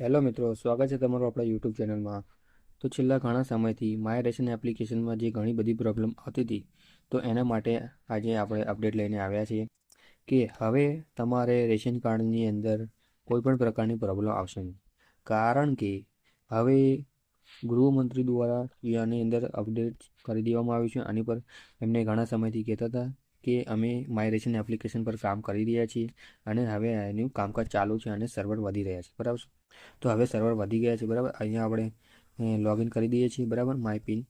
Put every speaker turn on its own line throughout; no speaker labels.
Hello મિત્રો, સ્વાગત છે તમારું આપણા યુટ્યુબ ચેનલમાં. તો છેલ્લા ઘણા સમયથી માય રેશન એપ્લિકેશનમાં જે ઘણી બધી પ્રોબ્લેમ આવતી હતી, તો એના માટે આજે આપણે અપડેટ લઈને આવ્યા છીએ કે હવે તમારે રેશન કાર્ડની અંદર કોઈ પણ પ્રકારની પ્રોબ્લેમ આવશે નહીં. કારણ કે હવે ગૃહમંત્રી દ્વારા આની અંદર અપડેટ કરી દેવામાં આવ્યું છે. આની પર એમને ઘણા સમયથી કહેતા હતા કે અમે માય રેશન એપ્લિકેશન પર કામ કરી રહ્યા છીએ અને હવે એનું કામકાજ ચાલુ છે અને સર્વર વધી રહ્યા છે, બરાબર. તો હવે સર્વર વધી ગયા છે, બરાબર. અહીંયા આપણે લોગિન કરી દઈએ છીએ, બરાબર. માય પિન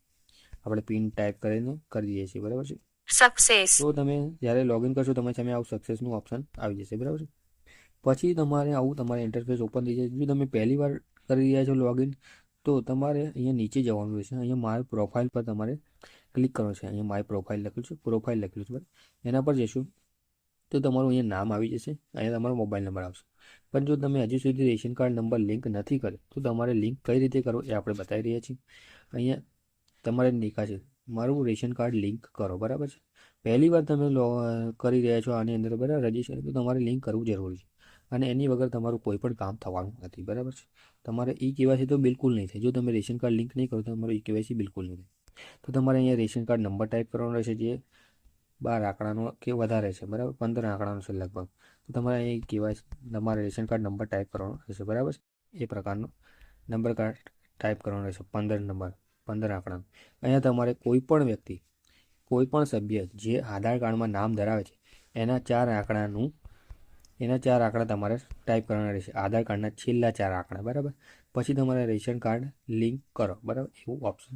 આપણે પિન ટાઈપ કરીને કરી દઈએ છીએ, બરાબર છે. સક્સેસ. તો તમે જ્યારે લોગિન કરશો તમારી સામે આવું સક્સેસનું ઓપ્શન આવી જશે, બરાબર છે. પછી તમારે આવું તમારે ઇન્ટરફેસ ઓપન થઈ જશે. જો તમે પહેલી વાર કરી રહ્યા છો લોગિન, તો તમારે અહીંયા નીચે જવાનું રહેશે. અહીંયા માય પ્રોફાઇલ પર તમારે ક્લિક કરવાનું છે. અહીંયા માય પ્રોફાઇલ લખેલું છે, પ્રોફાઇલ લખેલું છે, બરાબર. એના પર જશું તો તમારું અહીંયા નામ આવી જશે, અહીંયા તમારો મોબાઈલ નંબર આવશે. પણ જો તમે હજુ સુધી રેશન કાર્ડ નંબર લિંક નથી કર્યો તો તમારે લિંક કઈ રીતે કરવો એ આપણે બતાવી રહ્યા છીએ. અહીંયા તમારે લીખા છે મારું રેશન કાર્ડ લિંક કરો, બરાબર છે. પહેલી વાર તમે કરી રહ્યા છો આની અંદર, બરાબર, રજીસ્ટર, તો તમારે લિંક કરવું જરૂરી છે અને એની વગર તમારું કોઈ પણ કામ થવાનું નથી, બરાબર છે. તમારે ઈ કેવાયસી તો બિલકુલ નહીં થાય. જો તમે રેશન કાર્ડ લિંક નહીં કરો તો તમારું ઈ કેવાયસી બિલકુલ નહીં થાય. તો તમારે અહીંયા રેશન કાર્ડ નંબર ટાઈપ કરવાનો રહેશે, જે 12 આંકડાનો કે વધારે છે, બરાબર. 15 આંકડાનો છે લગભગ. તો તમારે અહીં કેવાયસી તમારે રેશન કાર્ડ નંબર ટાઈપ કરવાનો રહેશે, બરાબર. એ પ્રકારનો નંબર કાર્ડ ટાઈપ કરવાનો રહેશે, 15 આંકડાનો. અહીંયા તમારે કોઈ પણ વ્યક્તિ, કોઈ પણ સભ્ય જે આધાર કાર્ડમાં નામ ધરાવે છે એના 4 આંકડા તમારે ટાઈપ કરવાના રહેશે, આધાર કાર્ડના છેલ્લા 4 આંકડા, બરાબર. પછી તમારે રેશન કાર્ડ લિંક કરો, બરાબર, એવું ઓપ્શન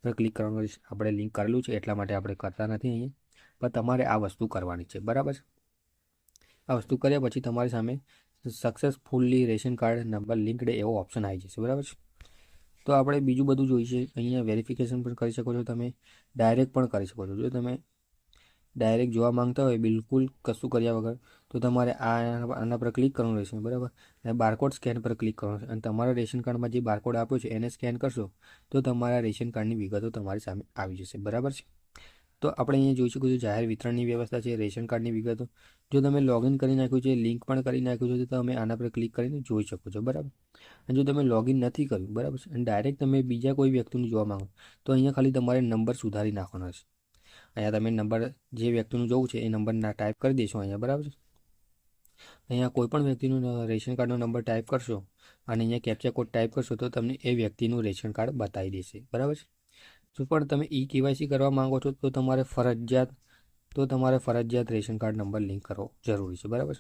પર ક્લિક કરવાનું રહેશે. આપણે લિંક કરેલું છે એટલા માટે આપણે કરતા નથી અહીંયા, પણ તમારે આ વસ્તુ કરવાની છે, બરાબર. આ વસ્તુ કર્યા પછી તમારી સામે successfully ration card number linked એવો ઓપ્શન આવી જશે, બરાબર છે. તો આપણે બીજું બધું જોઈશે. અહીંયા વેરિફિકેશન પણ કરી શકો છો, તમે ડાયરેક્ટ પણ કરી શકો છો. જો તમે ડાયરેક્ટ જોવા માંગતા હોય બિલકુલ કશું કર્યા વગર, તો તમારે આના પર ક્લિક કરવાનું રહેશે, બરાબર. અને બારકોડ સ્કેન પર ક્લિક કરવાનું છે અને તમારા રેશન કાર્ડમાં જે બારકોડ આપ્યો છે એને સ્કેન કરશો તો તમારા રેશન કાર્ડની વિગતો તમારી સામે આવી જશે, બરાબર છે. તો આપણે અહીંયા જોઈ શકો છો જાહેર વિતરણની વ્યવસ્થા છે, રેશન કાર્ડની વિગતો. જો તમે લોગિન કરી નાખ્યું છે, લિંક પણ કરી નાખ્યું છે, તો તમે આના પર ક્લિક કરીને જોઈ શકો છો, બરાબર. અને જો તમે લોગિન નથી કર્યું, બરાબર છે, અને ડાયરેક્ટ તમે બીજા કોઈ વ્યક્તિનું જોવા માંગો તો અહીંયા ખાલી તમારે નંબર સુધારી નાખવાનો છે. અહીંયા તમે નંબર જે વ્યક્તિનું જોવું છે એ નંબરના ટાઈપ કરી દેશો અહીંયા, બરાબર. અહીંયા કોઈ પણ વ્યક્તિનું રેશન કાર્ડનો નંબર ટાઈપ કરશો અને અહીંયા કેપ્ચા કોડ ટાઈપ કરશો તો તમને એ વ્યક્તિનું રેશન કાર્ડ બતાવી દેશે, બરાબર છે. જો પણ તમે ઈ કેવાયસી કરવા માંગો છો તો તમારે ફરજિયાત રેશન કાર્ડ નંબર લિંક કરવો જરૂરી છે, બરાબર.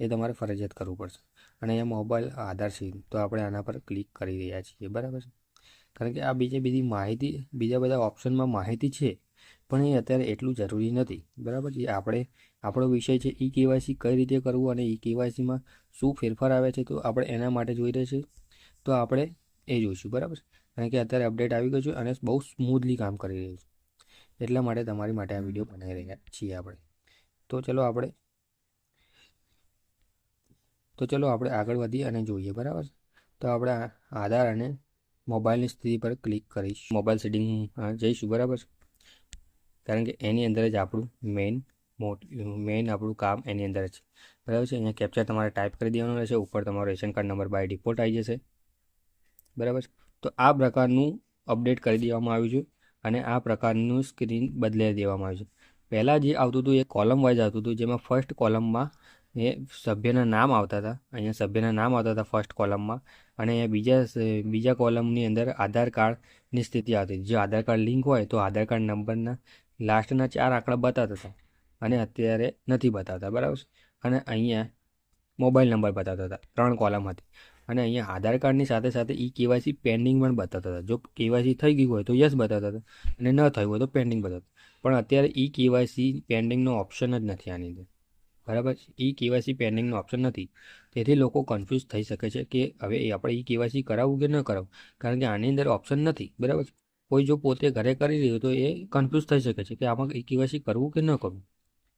એ તમારે ફરજિયાત કરવું પડશે. અને અહીંયા મોબાઈલ આધાર છે તો આપણે આના પર ક્લિક કરી રહ્યા છીએ, બરાબર. કારણ કે આ બધી માહિતી, બીજા બધા ઓપ્શનમાં માહિતી છે પણ એ અત્યારે એટલું જરૂરી નથી, બરાબર. એ આપણો વિષય છે ઈ કેવાયસી કઈ રીતે કરવું અને ઈ કેવાયસીમાં શું ફેરફાર આવે છે, તો આપણે એના માટે જોઈ રહ્યા છીએ. તો આપણે એ જોઈશું, બરાબર. કારણ કે અત્યારે અપડેટ આવી ગયું છે અને બહુ સ્મૂથલી કામ કરી રહ્યું છે, એટલા માટે તમારી માટે આ વિડીયો બનાવી રહ્યા છીએ આપણે. તો ચલો આપણે આગળ વધીએ અને જોઈએ, બરાબર. તો આપણે આધાર અને મોબાઈલની સ્થિતિ પર ક્લિક કરીશું, મોબાઈલ સેટિંગ જઈશું, બરાબર. કારણ કે એની અંદર જ આપણું મેઇન આપણું કામ એની અંદર છે, બરાબર છે. અહીંયા કેપ્ચર તમારે ટાઈપ કરી દેવાનું રહેશે, ઉપર તમારો ration card number by default આવી જશે, બરાબર. તો આ પ્રકારનું અપડેટ કરી દેવામાં આવ્યું છે અને આ પ્રકારનું સ્ક્રીન બદલાઈ દેવામાં આવ્યું છે. પહેલાં જે આવતું હતું એ કોલમ વાઇઝ આવતું હતું, જેમાં ફર્સ્ટ કોલમમાં એ સભ્યના નામ આવતા હતા. અહીંયા સભ્યના નામ આવતા હતા ફર્સ્ટ કોલમમાં, અને અહીંયા બીજા કોલમની અંદર આધાર કાર્ડની સ્થિતિ આવતી હતી. જો આધાર કાર્ડ લિંક હોય તો આધાર કાર્ડ નંબરના લાસ્ટના 4 આંકડા બતાવતા હતા અને અત્યારે નથી બતાવતા, બરાબર. અને અહીંયા મોબાઈલ નંબર બતાવતા હતા, 3 કોલમ હતી. અને અહીંયા આધાર કાર્ડની સાથે સાથે ઈ કેવાયસી પેન્ડિંગ પણ બતાવતા હતા. જો કેવાયસી થઈ ગયું હોય તો યસ બતાવતા હતા અને ન થયું હોય તો પેન્ડિંગ બતાવતા. પણ અત્યારે ઈ કેવાયસી પેન્ડિંગનો ઓપ્શન જ નથી આની અંદર, બરાબર. ઈ કેવાયસી પેન્ડિંગનો ઓપ્શન નથી, તેથી લોકો કન્ફ્યુઝ થઈ શકે છે કે હવે આપણે ઈ કેવાયસી કરાવવું કે ન કરાવવું, કારણ કે આની અંદર ઓપ્શન નથી, બરાબર. કોઈ જો પોતે ઘરે કરી રહ્યું તો એ કન્ફ્યુઝ થઈ શકે છે કે આમાં ઈ કેવાયસી કરવું કે ન કરવું,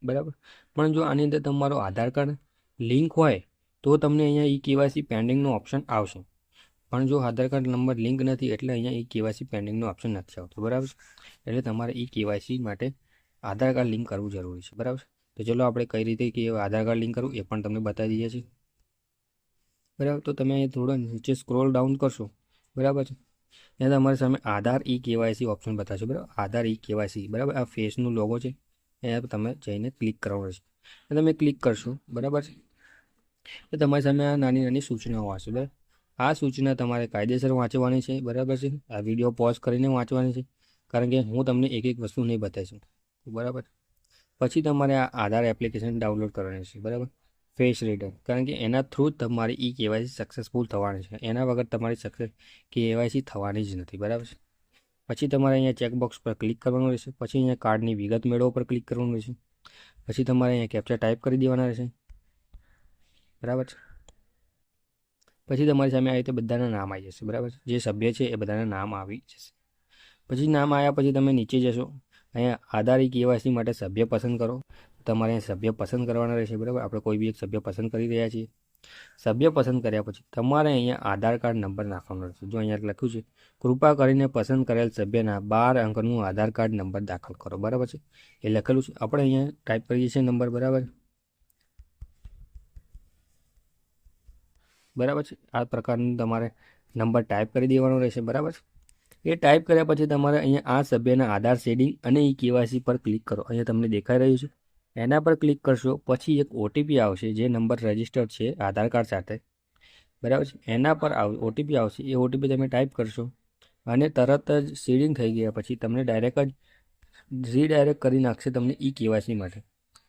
બરાબર. પણ જો આની અંદર તમારો આધાર કાર્ડ લિંક હોય તો તમને અહીંયા ઈ કેવાયસી પેન્ડિંગનો ઓપ્શન આવશે. પણ જો આધાર કાર્ડ નંબર લિંક નથી એટલે અહીંયા ઈ કેવાયસી પેન્ડિંગનો ઓપ્શન નથી આવતો, બરાબર. એટલે તમારે ઈ કેવાયસી માટે આધાર કાર્ડ લિંક કરવું જરૂરી છે, બરાબર. તો ચલો આપણે કઈ રીતે કે આધાર કાર્ડ લિંક કરવું એ પણ તમને બતાવી દઈએ છીએ. બરાબર. તો તમે અહીંયા થોડો નીચે સ્ક્રોલ ડાઉન કરશો, બરાબર છે, ત્યાં તમારી સામે આધાર ઈ કેવાયસી ઓપ્શન બતાવશે, બરાબર. આધાર ઈ કેવાયસી, બરાબર. આ ફેસનું લોગો છે, અહીંયા તમે જઈને ક્લિક કરવાનું રહેશે. તમે ક્લિક કરશો, બરાબર છે, તો તમારી સામે આ નાની નાની સૂચનાઓ આવશે, બરાબર. આ સૂચના તમારે કાયદેસર વાંચવાની છે, બરાબર છે. આ વિડીયો પોઝ કરીને વાંચવાની છે, કારણ કે હું તમને એક એક વસ્તુ નહીં બતાવીશું, બરાબર. પછી તમારે આ આધાર એપ્લિકેશન ડાઉનલોડ કરવાની છે, બરાબર. ફેસ રીડર, કારણ કે એના થ્રુ જ તમારી ઈ કેવાયસી સક્સેસફુલ થવાની છે. એના વગર તમારી કેવાયસી થવાની જ નથી, બરાબર છે. પછી તમારે અહીંયા ચેકબોક્સ પર ક્લિક કરવાનું રહેશે. પછી અહીંયા કાર્ડની વિગત મેળવો પર ક્લિક કરવાનું રહેશે. પછી તમારે અહીંયા કેપ્ચા ટાઈપ કરી દેવાના રહેશે, બરાબર છે. પછી તમારી સામે આવી રીતે બધાના નામ આવી જશે, બરાબર. જે સભ્ય છે એ બધાના નામ આવી જશે. પછી નામ આવ્યા પછી તમે નીચે જશો, અહીંયા આધાર ઈ કેવાયસી માટે સભ્ય પસંદ કરો. તમારે અહીંયા સભ્ય પસંદ કરવાના રહેશે, બરાબર. આપણે કોઈ બી એક સભ્ય પસંદ કરી રહ્યા છીએ. સભ્ય પસંદ કર્યા પછી તમારે અહીંયા આધાર કાર્ડ નંબર નાખવાનો રહેશે. જો અહીંયા લખ્યું છે, કૃપા કરીને પસંદ કરેલ સભ્યના 12 અંકનું આધાર કાર્ડ નંબર દાખલ કરો, બરાબર છે. એ લખેલું છે, આપણે અહીંયા ટાઈપ કરીએ છીએ નંબર, બરાબર, બરાબર છે. આ પ્રકારનું તમારે નંબર ટાઈપ કરી દેવાનો રહેશે, બરાબર. એ ટાઈપ કર્યા પછી તમારે અહીંયા આ સભ્યના આધાર શેડિંગ અને ઈ કેવાયસી પર ક્લિક કરો. અહીંયા તમને દેખાઈ રહ્યું છે, એના પર ક્લિક કરશો. પછી એક ઓટીપી આવશે, જે નંબર રજિસ્ટર્ડ છે આધાર કાર્ડ સાથે, બરાબર છે. એના પર ઓટીપી આવશે. એ ઓટીપી તમે ટાઈપ કરશો અને તરત જ શેડિંગ થઈ ગયા પછી તમને ડાયરેક્ટ જ રીડાયરેક્ટ કરી નાખશે તમને ઈ કેવાયસી માટે.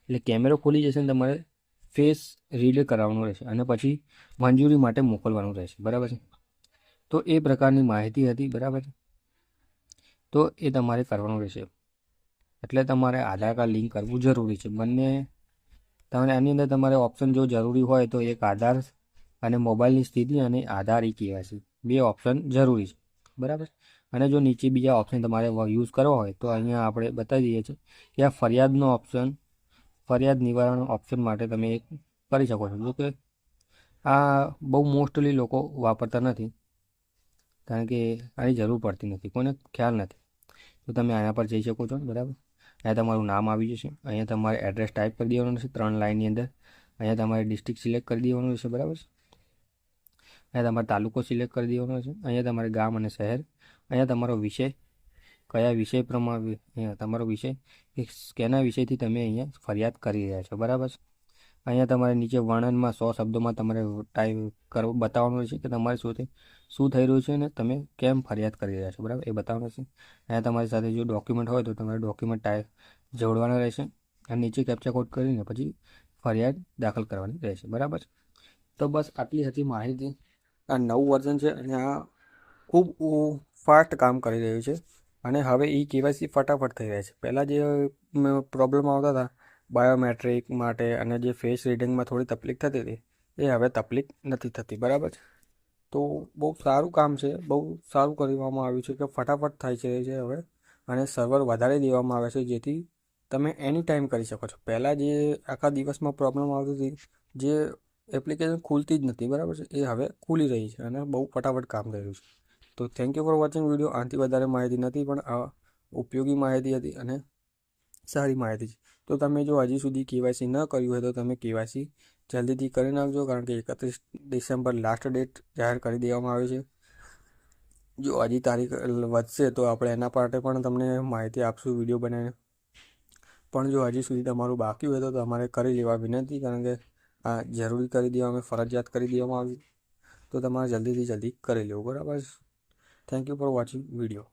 એટલે કેમેરો ખોલી જશે ને તમારે ફેસ રીડ કરાવવાનું રહેશે અને પછી મંજૂરી માટે મોકલવાનું રહેશે, બરાબર છે. તો એ પ્રકારની માહિતી હતી, બરાબર. તો એ તમારે કરવાનું રહેશે. એટલે તમારે આધાર કાર્ડ લિંક કરવું જરૂરી છે. બંને તમારે આની અંદર તમારે ઓપ્શન જો જરૂરી હોય તો એક આધાર અને મોબાઈલની સ્થિતિ અને આધાર ઈ કેવાયસી, બે ઓપ્શન જરૂરી છે, બરાબર. અને જો નીચે બીજા ઓપ્શન તમારે યુઝ કરવો હોય તો અહીંયા આપણે બતાવી દઈએ છીએ કે આ ફરિયાદનો ઓપ્શન, ફરિયાદ નિવારણ ઓપ્શન માટે તમે એક કરી શકો છો. જો કે આ બહુ મોસ્ટલી લોકો વાપરતા નથી, કારણ કે આની જરૂર પડતી નથી, કોઈને ખ્યાલ નથી. તો તમે આના પર જઈ શકો છો, બરાબર. અહીંયા તમારું નામ આવી જશે. અહીંયા તમારે એડ્રેસ ટાઈપ કરી દેવાનું છે 3 લાઇનની અંદર. અહીંયા તમારે ડિસ્ટ્રિક્ટ સિલેક્ટ કરી દેવાનું રહેશે, બરાબર. અહીંયા તમારે તાલુકો સિલેક્ટ કરી દેવાનો છે. અહીંયા તમારે ગામ અને શહેર. અહીંયા તમારો વિષય, કયા વિષય પ્રમાણે અહીંયા તમારો વિષય કેના વિષયથી તમે અહીંયા ફરિયાદ કરી રહ્યા છો, બરાબર. અહીંયા તમારે નીચે વર્ણનમાં 100 શબ્દોમાં તમારે ટાઈપ બતાવવાનું રહેશે કે તમારી સાથે શું થઈ રહ્યું છે અને તમે કેમ ફરિયાદ કરી રહ્યા છો, બરાબર, એ બતાવવાનું રહેશે. અહીંયા તમારી સાથે જો ડોક્યુમેન્ટ હોય તો તમારે ડોક્યુમેન્ટ ટાઈપ જોડવાના રહેશે અને નીચે કેપ્ચા કોડ કરીને પછી ફરિયાદ દાખલ કરવાની રહેશે, બરાબર. તો બસ આટલી હતી માહિતી. આ નવું વર્ઝન છે અને આ ખૂબ ફાસ્ટ કામ કરી રહ્યું છે અને હવે ઈ કેવાયસી ફટાફટ થઈ રહ્યા છે. પહેલાં જે પ્રોબ્લેમ આવતા હતા બાયોમેટ્રિક માટે અને જે ફેસ રીડિંગમાં થોડી તકલીફ થતી હતી, એ હવે તકલીફ નથી થતી, બરાબર છે. તો બહુ સારું કામ છે, બહુ સારું કરવામાં આવ્યું છે કે ફટાફટ થાય છે હવે. અને સર્વર વધારે દેવામાં આવે છે જેથી તમે એની ટાઈમ કરી શકો છો. પહેલાં જે આખા દિવસમાં પ્રોબ્લેમ આવતી હતી, જે એપ્લિકેશન ખુલતી જ નથી, બરાબર છે, એ હવે ખુલી રહી છે અને બહુ ફટાફટ કામ થઈ રહ્યું છે. તો thank you for watching video. આનાથી વધારે માહિતી નથી, પણ આ ઉપયોગી માહિતી હતી અને સારી માહિતી છે. તો તમે જો હજી સુધી કેવાયસી ન કર્યું હોય તો તમે કેવાયસી જલ્દીથી કરી નાખજો, કારણ કે 31 ડિસેમ્બર લાસ્ટ ડેટ જાહેર કરી દેવામાં આવી છે. જો હજી તારીખ વધશે તો આપણે એના માટે પણ તમને માહિતી આપશું વિડીયો બનાવીને. પણ જો હજી સુધી તમારું બાકી હોય તો તમારે કરી લેવા વિનંતી, કારણ કે આ જરૂરી કરી દેવામાં, ફરજિયાત કરી દેવામાં આવી, તો તમારે જલ્દીથી જલ્દી કરી લેવું, બરાબર. Thank you for watching video.